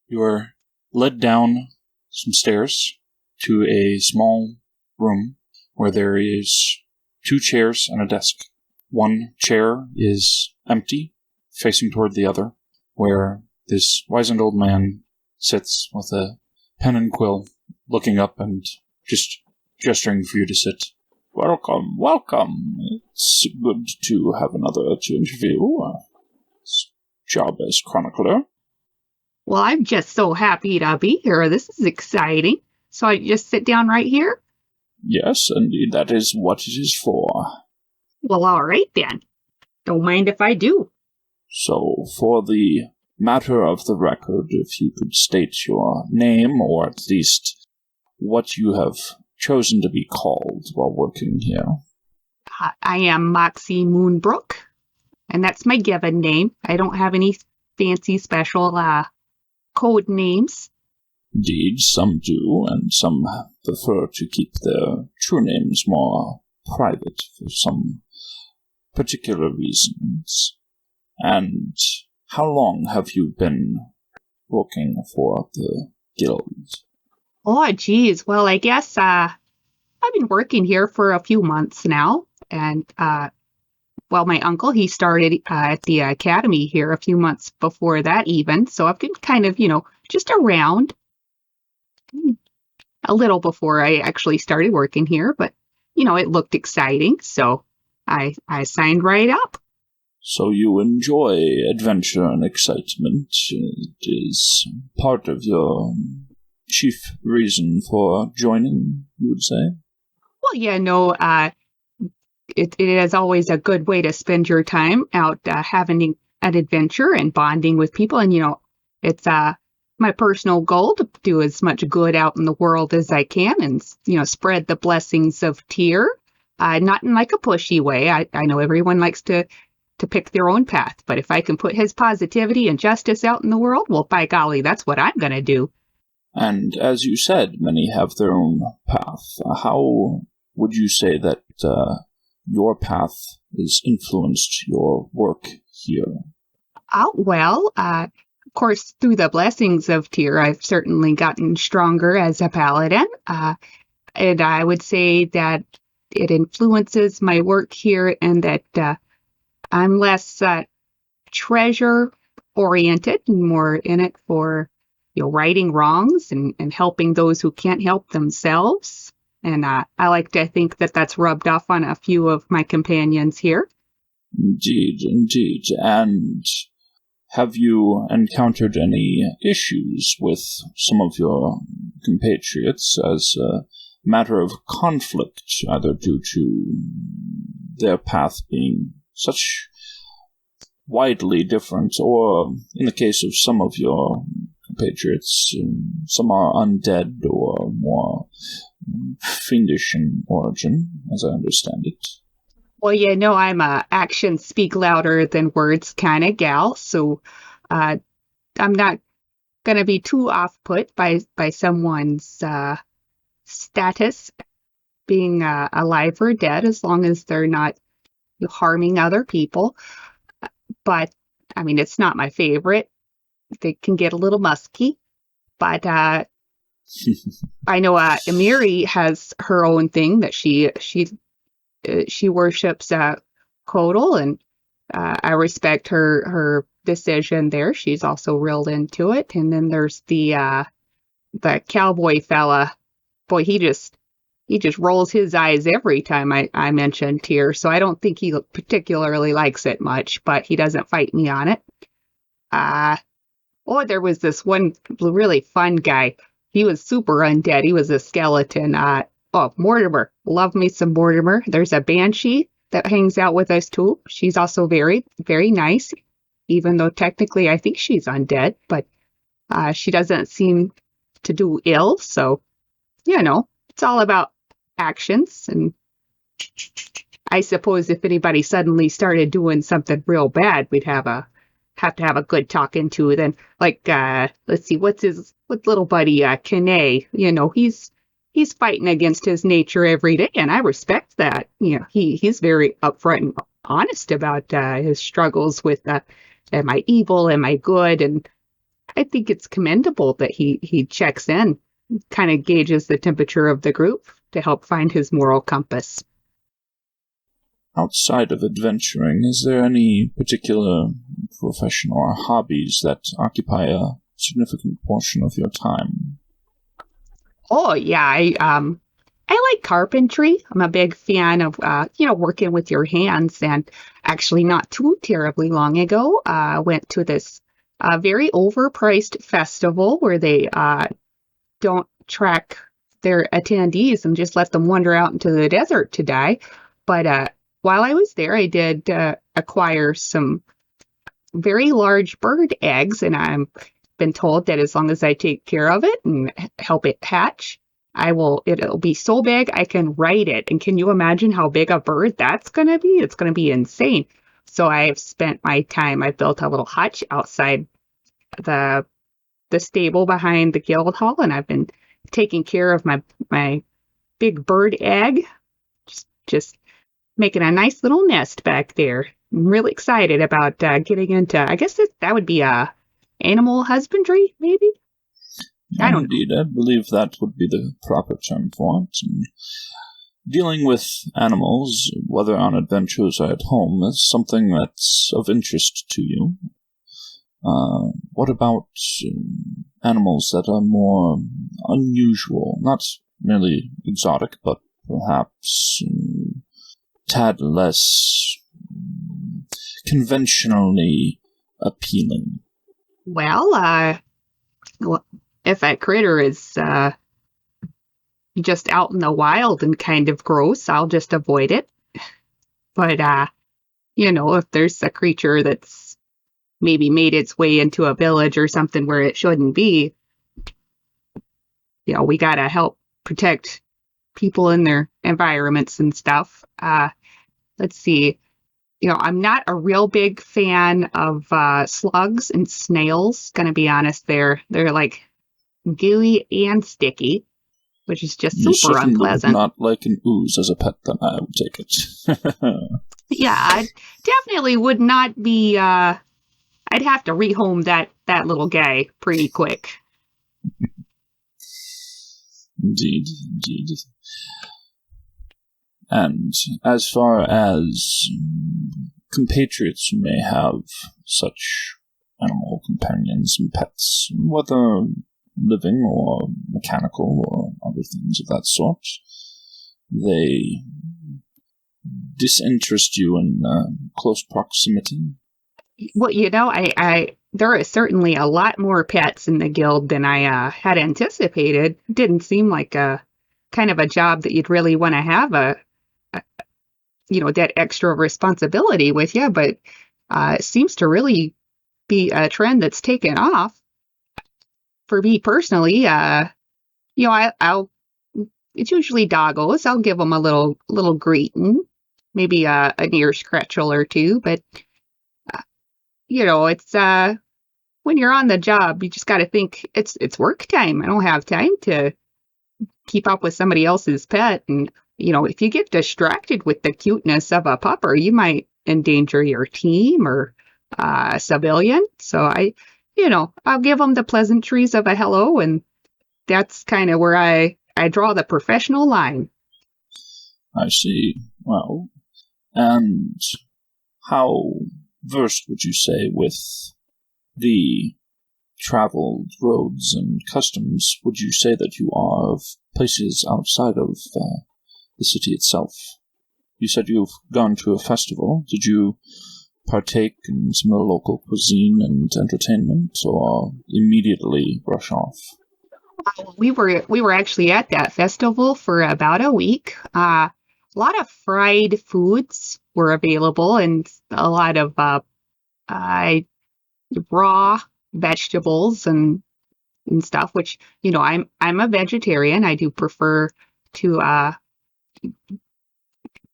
You are led down some stairs to a small room where there is 2 chairs and a desk. One chair is empty, facing toward the other, where this wizened old man sits with a pen and quill, looking up and just gesturing for you to sit. Welcome, welcome. It's good to have another to interview. Job as chronicler. Well, I'm just so happy to be here. This is exciting. So I just sit down right here? Yes, indeed, that is what it is for. Well, all right then. Don't mind if I do. So, for the matter of the record, if you could state your name, or at least what you have chosen to be called while working here. I am Moxxy Moonbrook, and that's my given name. I don't have any fancy special code names. Indeed, some do, and some prefer to keep their true names more private for some particular reasons. And how long have you been working for the guild? Oh, geez. Well, I guess I've been working here for a few months now, and my uncle, he started at the academy here a few months before that even, so I've been kind of, just around a little before I actually started working here, but, it looked exciting, so I signed right up. So you enjoy adventure and excitement. It is part of your chief reason for joining, you would say? Well, it is always a good way to spend your time out having an adventure and bonding with people. And, it's my personal goal to do as much good out in the world as I can and, spread the blessings of Tyr. Not in like a pushy way. I know everyone likes to pick their own path, but if I can put his positivity and justice out in the world, well, by golly, that's what I'm going to do. And as you said, many have their own path. How would you say that your path has influenced your work here? Of course, through the blessings of Tyr, I've certainly gotten stronger as a paladin. And I would say that it influences my work here and that I'm less treasure-oriented and more in it for, righting wrongs and helping those who can't help themselves. And I like to think that that's rubbed off on a few of my companions here. Indeed. And have you encountered any issues with some of your compatriots as a matter of conflict, either due to their path being such widely different, or in the case of some of your compatriots, some are undead or more fiendish in origin, as I understand it? Well, I'm a actions speak louder than words kind of gal, so I'm not going to be too off-put by someone's status being alive or dead, as long as they're not harming other people. But, it's not my favorite. They can get a little musky. But I know Amiri has her own thing that she worships Kodal, and I respect her decision there. She's also reeled into it. And then there's the cowboy fella. Boy, he just rolls his eyes every time I mention Tyr, so I don't think he particularly likes it much, but he doesn't fight me on it. There was this one really fun guy. He was super undead. He was a skeleton. Mortimer. Love me some Mortimer. There's a Banshee that hangs out with us too. She's also very, very nice, even though technically I think she's undead, but she doesn't seem to do ill, so, it's all about actions. And I suppose if anybody suddenly started doing something real bad, we'd have to have a good talking to. Then, let's see, what's little buddy Kene? He's fighting against his nature every day, and I respect that. He's very upfront and honest about his struggles with am I evil, am I good, and I think it's commendable that he checks in, kind of gauges the temperature of the group to help find his moral compass. Outside of adventuring, is there any particular profession or hobbies that occupy a significant portion of your time? Oh yeah, I like carpentry. I'm a big fan of working with your hands. And actually, not too terribly long ago, I went to this very overpriced festival where they don't track their attendees and just let them wander out into the desert to die. But while I was there, I did acquire some very large bird eggs, and I've been told that as long as I take care of it and help it hatch, it'll be so big I can ride it. And can you imagine how big a bird that's going to be? It's going to be insane. So I've spent my time, I built a little hutch outside the stable behind the guild hall, and I've been taking care of my big bird egg, just making a nice little nest back there. I'm really excited about getting into, I guess that would be animal husbandry, maybe? I don't Indeed, I believe that would be the proper term for it. And dealing with animals, whether on adventures or at home, is something that's of interest to you. What about animals that are more unusual, not merely exotic, but perhaps tad less conventionally appealing? Well, if that critter is just out in the wild and kind of gross, I'll just avoid it. But, if there's a creature that's maybe made its way into a village or something where it shouldn't be, we got to help protect people in their environments and stuff. Let's see. I'm not a real big fan of slugs and snails. Gonna be honest, they're like gooey and sticky, which is just super unpleasant. Not like an ooze as a pet, then I would take it. Yeah, I definitely would not be. I'd have to rehome that little guy pretty quick. Indeed. And as far as compatriots who may have such animal companions and pets, whether living or mechanical or other things of that sort, they disinterest you in close proximity? Well, there is certainly a lot more pets in the guild than I had anticipated. Didn't seem like a kind of a job that you'd really want to have that extra responsibility with you, but it seems to really be a trend that's taken off. For me personally, I'll it's usually doggos. I'll give them a little greeting, maybe an ear scratchel or two, but it's when you're on the job, you just got to think it's work time. I don't have time to keep up with somebody else's pet. And, if you get distracted with the cuteness of a pupper, you might endanger your team or a civilian. So I'll give them the pleasantries of a hello. And that's kind of where I draw the professional line. I see. Well, and how versed would you say with the traveled roads and customs would you say that you are of places outside of the city itself? You said you've gone to a festival. Did you partake in some of the local cuisine and entertainment, or immediately rush off? We were actually at that festival for about a week. A lot of fried foods were available, and a lot of raw vegetables and stuff. Which I'm a vegetarian. I do prefer to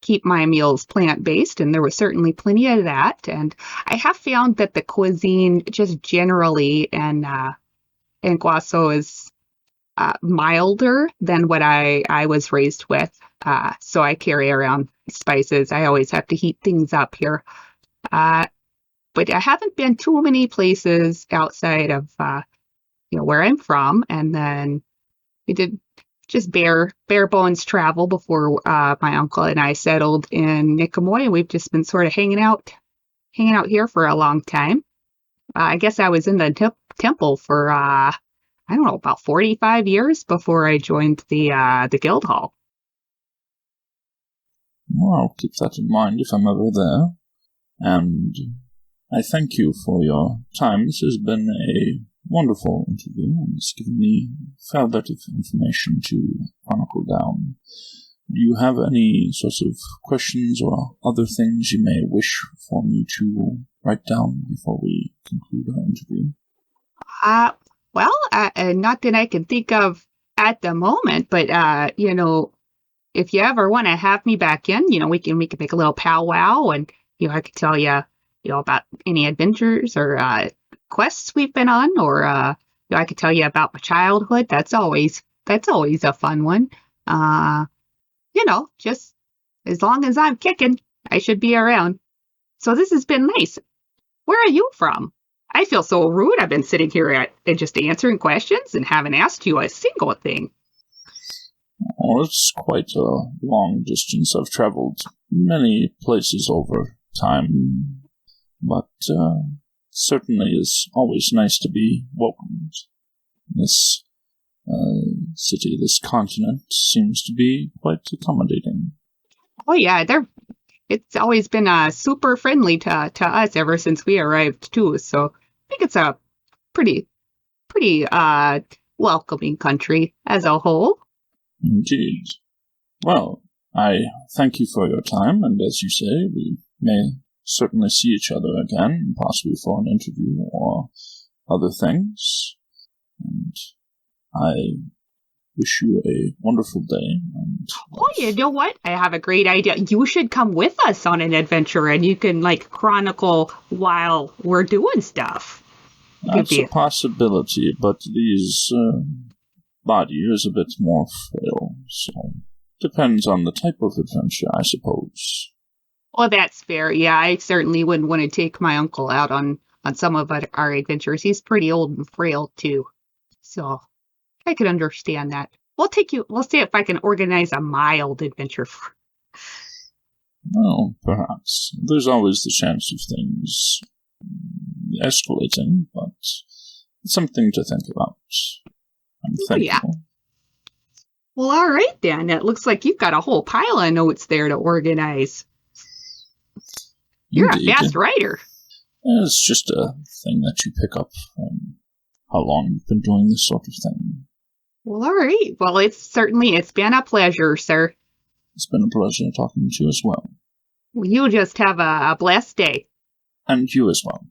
keep my meals plant-based, and there was certainly plenty of that. And I have found that the cuisine just generally in Guaso is milder than what I was raised with. So I carry around spices. I always have to heat things up here. But I haven't been too many places outside of where I'm from, and then we did just bare bones travel before my uncle and I settled in Nicomoy, and we've just been sort of hanging out here for a long time. I guess I was in the temple for I don't know, about 45 years before I joined the guild hall. Well, I'll keep that in mind if I'm ever there. And I thank you for your time. This has been a wonderful interview, and it's given me a fair bit of information to chronicle down. Do you have any sorts of questions or other things you may wish for me to write down before we conclude our interview? Well, not that I can think of at the moment, but if you ever want to have me back in, we can make a little powwow, and I could tell you, about any adventures or quests we've been on, or I could tell you about my childhood. That's always a fun one. Just as long as I'm kicking, I should be around. So this has been nice. Where are you from? I feel so rude. I've been sitting here and just answering questions and haven't asked you a single thing. Oh, it's quite a long distance. I've traveled many places over time, but certainly is always nice to be welcomed. This city, this continent, seems to be quite accommodating. Oh yeah, it's always been super friendly to us ever since we arrived too. So I think it's a pretty welcoming country as a whole. Indeed. Well, I thank you for your time, and as you say, we may certainly see each other again, possibly for an interview or other things. And I wish you a wonderful day. You know what? I have a great idea. You should come with us on an adventure, and you can chronicle while we're doing stuff. That's a possibility, but these body is a bit more frail, so depends on the type of adventure, I suppose. Well, that's fair. Yeah, I certainly wouldn't want to take my uncle out on some of our adventures. He's pretty old and frail too, so I could understand that. We'll see if I can organize a mild adventure. Well, perhaps. There's always the chance of things escalating, but it's something to think about. I'm thankful. Yeah. Well, all right then. It looks like you've got a whole pile of notes there to organize. You're Indeed. a fast writer. It's just a thing that you pick up from how long you've been doing this sort of thing. Well, all right. Well, it's been a pleasure, sir. It's been a pleasure talking to you as well. Well, you just have a blessed day. And you as well.